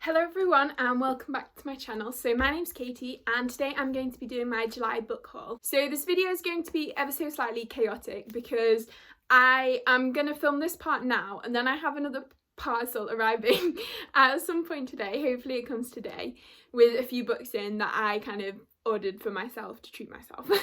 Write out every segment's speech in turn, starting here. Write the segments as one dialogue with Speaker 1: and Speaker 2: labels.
Speaker 1: Hello everyone and welcome back to my channel. So my name's Katie and today I'm going to be doing my July book haul. So this video is going to be ever so slightly chaotic because I am going to film this part now and then I have another parcel arriving at some point today, hopefully it comes today, with a few books in that I kind of ordered for myself to treat myself. But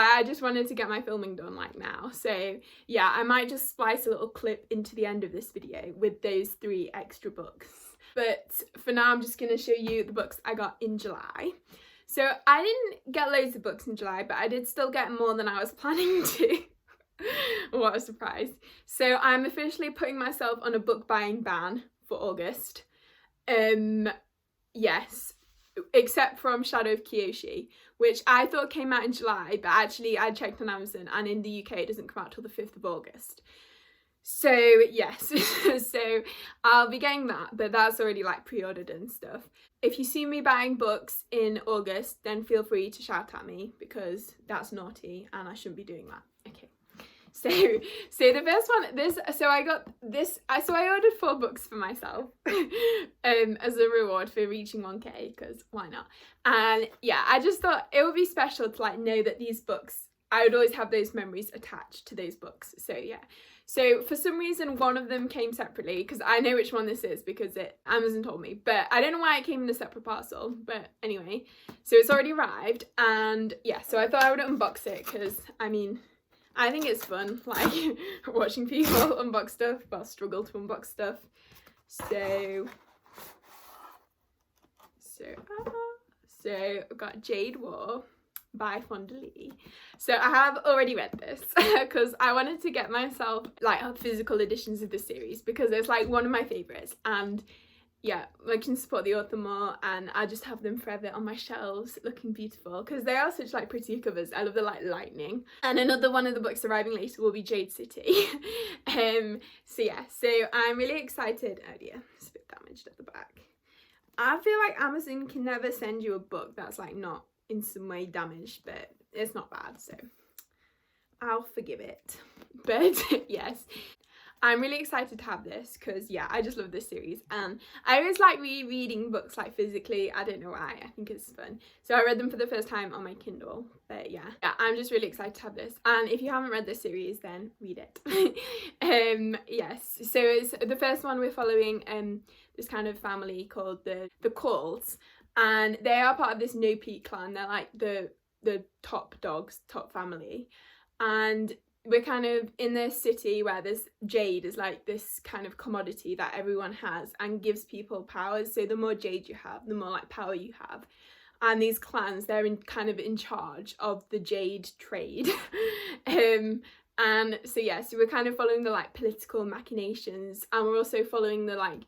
Speaker 1: I just wanted to get my filming done like now. So yeah, I might just splice a little clip into the end of this video with those 3 extra books. But for now, I'm just going to show you the books I got in July. So I didn't get loads of books in July, but I did still get more than I was planning to. What a surprise. So I'm officially putting myself on a book buying ban for August. Yes, except from Shadow of Kyoshi, which I thought came out in July, but actually I checked on Amazon and in the UK it doesn't come out till the 5th of August. So yes, so I'll be getting that, but that's already like pre-ordered and stuff. If you see me buying books in August, then feel free to shout at me because that's naughty and I shouldn't be doing that. Okay. So the first one, I ordered 4 books for myself as a reward for reaching 1k, because why not? And yeah, I just thought it would be special to like know that these books, I would always have those memories attached to those books. So yeah. So for some reason one of them came separately, because I know which one this is because Amazon told me, but I don't know why it came in a separate parcel. But anyway, so it's already arrived, and yeah, so I thought I would unbox it because I mean I think it's fun, like watching people unbox stuff, well, struggle to unbox stuff. So I've got Jade Wall by Fonda Lee. So I have already read this because I wanted to get myself like physical editions of the series because it's like one of my favourites, and yeah, I can support the author more and I just have them forever on my shelves looking beautiful because they are such like pretty covers. I love the like lightning. And another one of the books arriving later will be Jade City. So yeah, so I'm really excited. Oh dear, it's a bit damaged at the back. I feel like Amazon can never send you a book that's like not in some way damaged, but it's not bad, so I'll forgive it. But yes, I'm really excited to have this because yeah, I just love this series and I always like rereading books like physically. I don't know why, I think it's fun. So I read them for the first time on my Kindle, but yeah, I'm just really excited to have this. And if you haven't read this series, then read it. Yes, so it's the first one we're following this kind of family called the Calls, and they are part of this No Peak clan. They're like the top dogs, top family, and we're kind of in this city where this jade is like this kind of commodity that everyone has and gives people powers. So the more jade you have, the more like power you have. And these clans, they're in charge of the jade trade. And so yeah, so we're kind of following the like political machinations, and we're also following the like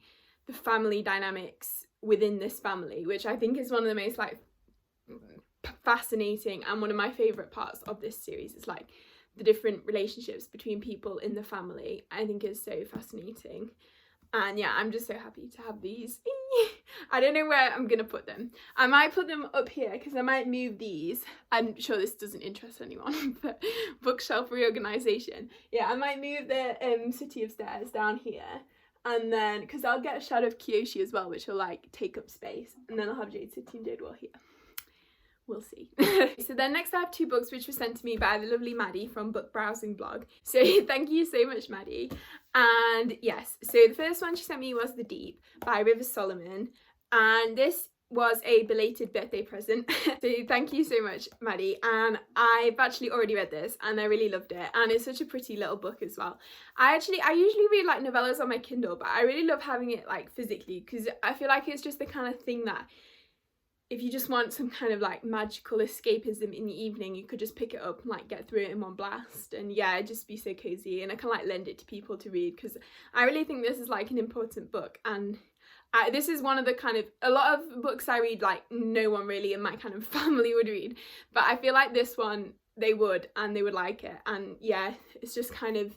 Speaker 1: the family dynamics within this family, which I think is one of the most like fascinating and one of my favorite parts of this series. Is like the different relationships between people in the family. I think is so fascinating, and yeah, I'm just so happy to have these. I don't know where I'm gonna put them. I might put them up here because I might move these. I'm sure this doesn't interest anyone, but bookshelf reorganization. Yeah, I might move the City of Stairs down here, and then because I'll get a Shadow of Kyoshi as well, which will like take up space, and then I'll have Jade City and Jade Wall here. We'll see. So then next I have 2 books which were sent to me by the lovely Maddie from Book Browsing Blog. So thank you so much, Maddie. And yes, so the first one she sent me was The Deep by River Solomon, and this was a belated birthday present. So thank you so much, Maddie. And I've actually already read this and I really loved it, and it's such a pretty little book as well. I usually read like novellas on my Kindle, but I really love having it like physically because I feel like it's just the kind of thing that if you just want some kind of like magical escapism in the evening, you could just pick it up and like get through it in one blast. And yeah, it'd just be so cozy, and I can like lend it to people to read because I really think this is like an important book. And this is one of the kind of, a lot of books I read like no one really in my kind of family would read, but I feel like this one they would, and they would like it. And yeah, it's just kind of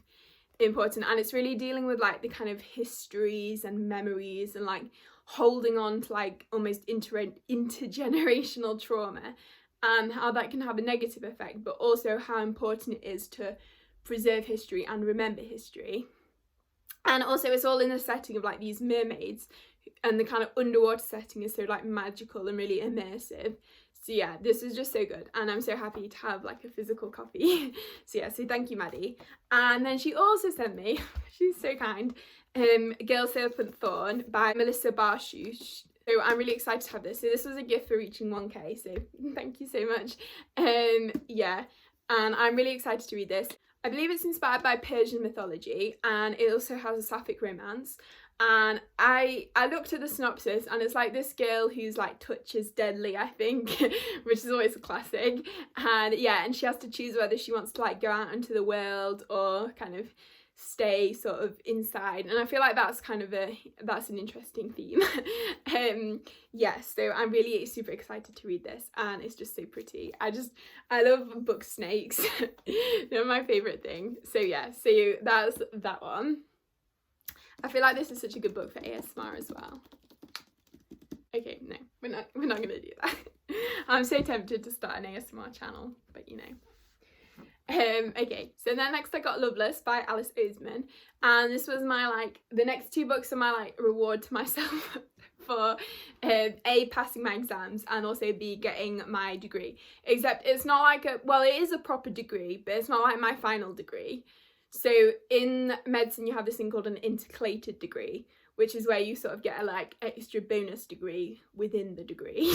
Speaker 1: important, and it's really dealing with like the kind of histories and memories and like holding on to like almost intergenerational trauma, and how that can have a negative effect, but also how important it is to preserve history and remember history. And also it's all in the setting of like these mermaids and the kind of underwater setting is so like magical and really immersive. So yeah, this is just so good, and I'm so happy to have like a physical copy. So yeah, so thank you, Maddie. And then she also sent me, she's so kind, Girl Serpentthorne by Melissa Barshush. So I'm really excited to have this. So this was a gift for reaching 1k, so thank you so much. Yeah, and I'm really excited to read this. I believe it's inspired by Persian mythology, and it also has a sapphic romance. And I looked at the synopsis, and it's like this girl whose like touch is deadly, I think, which is always a classic. And yeah, and she has to choose whether she wants to like go out into the world or kind of stay sort of inside, and I feel like that's kind of that's an interesting theme. Yeah, so I'm really super excited to read this, and it's just so pretty. I love book snakes. They're my favorite thing. So yeah, so that's that one. I feel like this is such a good book for ASMR as well. Okay, no, we're not gonna do that. I'm so tempted to start an ASMR channel, but you know. Okay, so then next I got Loveless by Alice Oseman, and this was my like, the next 2 books are my like reward to myself for A, passing my exams, and also B, getting my degree. Except it's not like well, it is a proper degree, but it's not like my final degree. So in medicine you have this thing called an intercalated degree, which is where you sort of get a like extra bonus degree within the degree.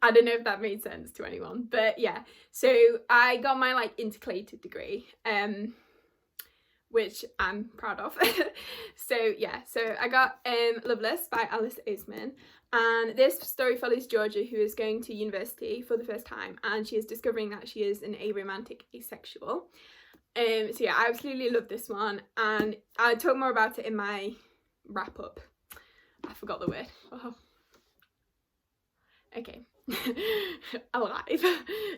Speaker 1: I don't know if that made sense to anyone, but yeah. So I got my like intercalated degree, which I'm proud of. So yeah, so I got Loveless by Alice Oseman, and this story follows Georgia, who is going to university for the first time, and she is discovering that she is an aromantic asexual. So yeah, I absolutely love this one, and I'll talk more about it in my wrap up. I forgot the word. Oh. Okay. Alive.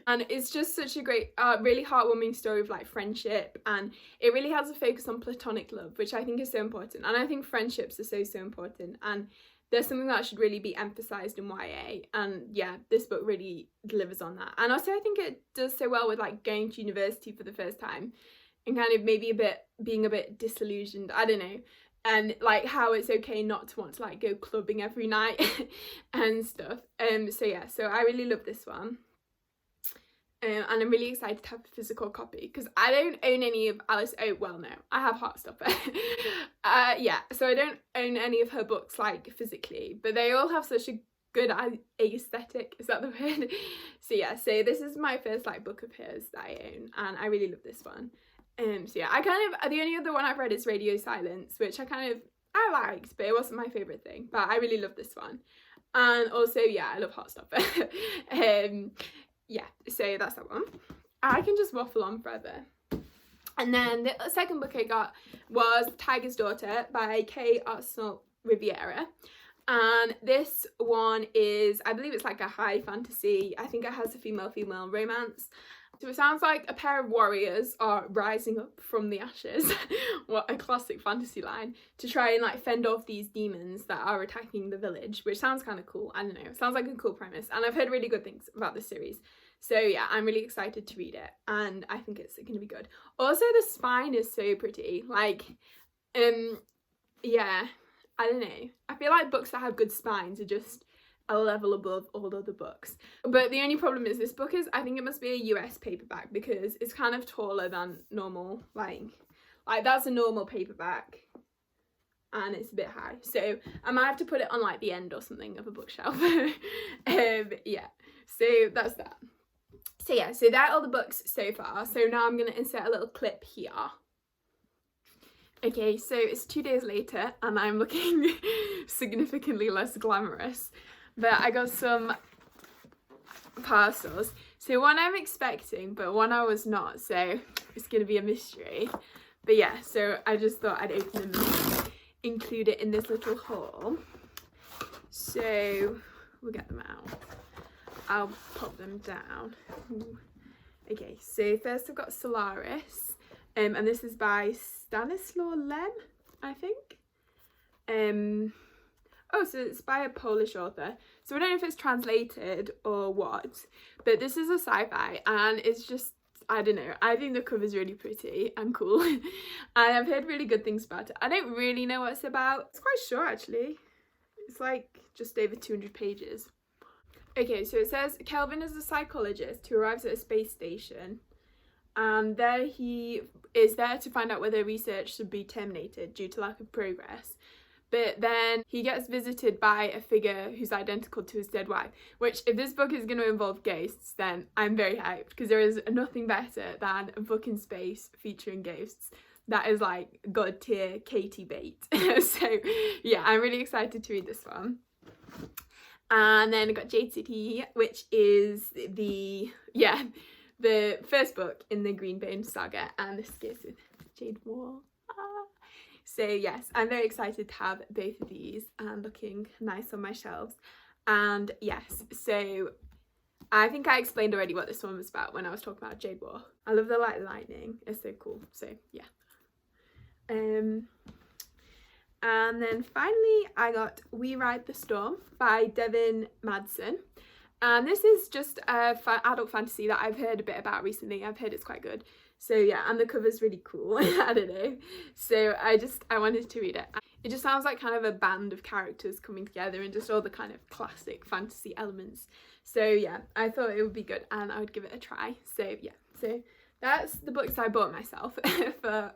Speaker 1: And it's just such a great, really heartwarming story of like friendship, and it really has a focus on platonic love, which I think is so important, and I think friendships are so important, and there's something that should really be emphasized in YA, and yeah, this book really delivers on that. And also I think it does so well with like going to university for the first time and kind of maybe being a bit disillusioned, I don't know, and like how it's okay not to want to like go clubbing every night and stuff. So yeah, so I really love this one, and I'm really excited to have a physical copy, because I don't own any of Alice well, no, I have Heartstopper. Yeah, so I don't own any of her books like physically, but they all have such a good aesthetic, is that the word? So yeah, so this is my first like book of hers that I own, and I really love this one. So yeah, I kind of, the only other one I've read is Radio Silence, which I liked, but it wasn't my favourite thing, but I really love this one. And also, yeah, I love Heartstopper. Yeah, so that's that one. I can just waffle on forever. And then the second book I got was Tiger's Daughter by Kay Arsenal Riviera. And this one is, I believe it's like a high fantasy. I think it has a female-female romance. So it sounds like a pair of warriors are rising up from the ashes, what a classic fantasy line, to try and like fend off these demons that are attacking the village, which sounds kind of cool. I don't know, it sounds like a cool premise, and I've heard really good things about this series. So yeah, I'm really excited to read it, and I think it's going to be good. Also, the spine is so pretty, like, yeah, I don't know. I feel like books that have good spines are just a level above all other books. But the only problem is this book is, I think it must be a US paperback, because it's kind of taller than normal, like that's a normal paperback, and it's a bit high, so I might have to put it on like the end or something of a bookshelf. Yeah, so that's that. So yeah, so that are all the books so far. So now I'm gonna insert a little clip here. Okay, so it's 2 days later, and I'm looking significantly less glamorous, but I got some parcels. So one I'm expecting, but one I was not, so it's gonna be a mystery. But yeah, so I just thought I'd open them and include it in this little haul. So we'll get them out. I'll pop them down. Ooh. Okay, so first I've got Solaris, and this is by Stanislaw Lem, I think. Oh, so it's by a Polish author, so I don't know if it's translated or what, but this is a sci-fi, and it's just, I don't know, I think the cover's really pretty and cool, and I've heard really good things about it. I don't really know what it's about. It's quite short, actually. It's like just over 200 pages. Okay, so it says Kelvin is a psychologist who arrives at a space station, and there he is there to find out whether research should be terminated due to lack of progress. But then he gets visited by a figure who's identical to his dead wife, which, if this book is going to involve ghosts, then I'm very hyped, because there is nothing better than a book in space featuring ghosts. That is like god tier Katie bait. So yeah, I'm really excited to read this one. And then I got Jade City, which is the first book in the Greenbone saga, and this goes with Jade Wall. So yes, I'm very excited to have both of these and looking nice on my shelves. And yes, so I think I explained already what this one was about when I was talking about Jade Wall. I love the lightning, it's so cool. So yeah. And then finally I got We Ride the Storm by Devin Madsen. And this is just a adult fantasy that I've heard a bit about recently. I've heard it's quite good. So yeah, and the cover's really cool. I don't know. So I wanted to read it. It just sounds like kind of a band of characters coming together and just all the kind of classic fantasy elements. So yeah, I thought it would be good and I would give it a try. So yeah, so that's the books I bought myself for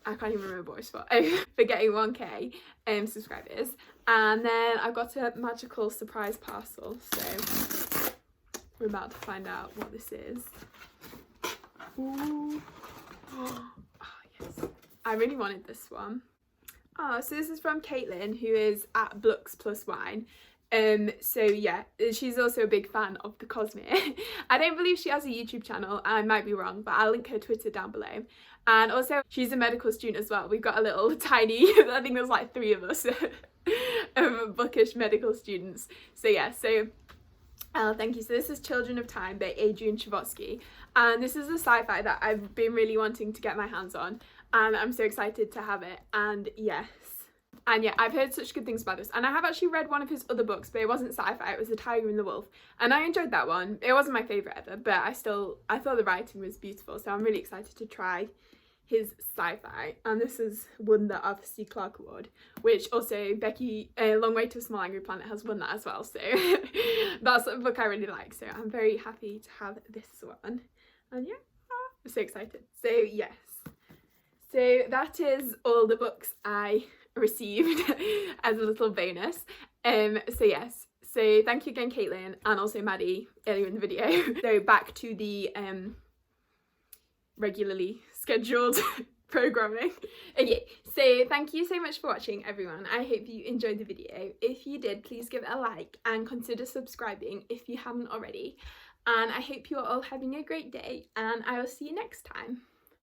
Speaker 1: I can't even remember what it's for getting 1k subscribers. And then I got a magical surprise parcel, so we're about to find out what this is. Ooh. Oh yes, I really wanted this one. Oh, so this is from Caitlin, who is at Blux Plus Wine. So yeah, she's also a big fan of the Cosmere. I don't believe she has a YouTube channel, I might be wrong, but I'll link her Twitter down below. And also she's a medical student as well. We've got a little tiny, I think there's like 3 of us, bookish medical students. So yeah, so thank you. So this is Children of Time by Adrian Chavotsky, and this is a sci-fi that I've been really wanting to get my hands on, and I'm so excited to have it. And yes, and yeah, I've heard such good things about this, and I have actually read one of his other books, but it wasn't sci-fi, it was The Tiger and the Wolf, and I enjoyed that one. It wasn't my favourite ever, but I thought the writing was beautiful, so I'm really excited to try his sci-fi. And this is won the Arthur C. Clarke Award, which also Becky, Long Way to a Small Angry Planet, has won that as well, so that's a book I really like, so I'm very happy to have this one. And yeah, I'm so excited. So yes, so that is all the books I received as a little bonus. So yes, so thank you again Caitlin, and also Maddie earlier in the video. So back to the regularly scheduled programming. Okay, so thank you so much for watching everyone. I hope you enjoyed the video. If you did, please give it a like and consider subscribing if you haven't already. And I hope you're all having a great day, and I will see you next time.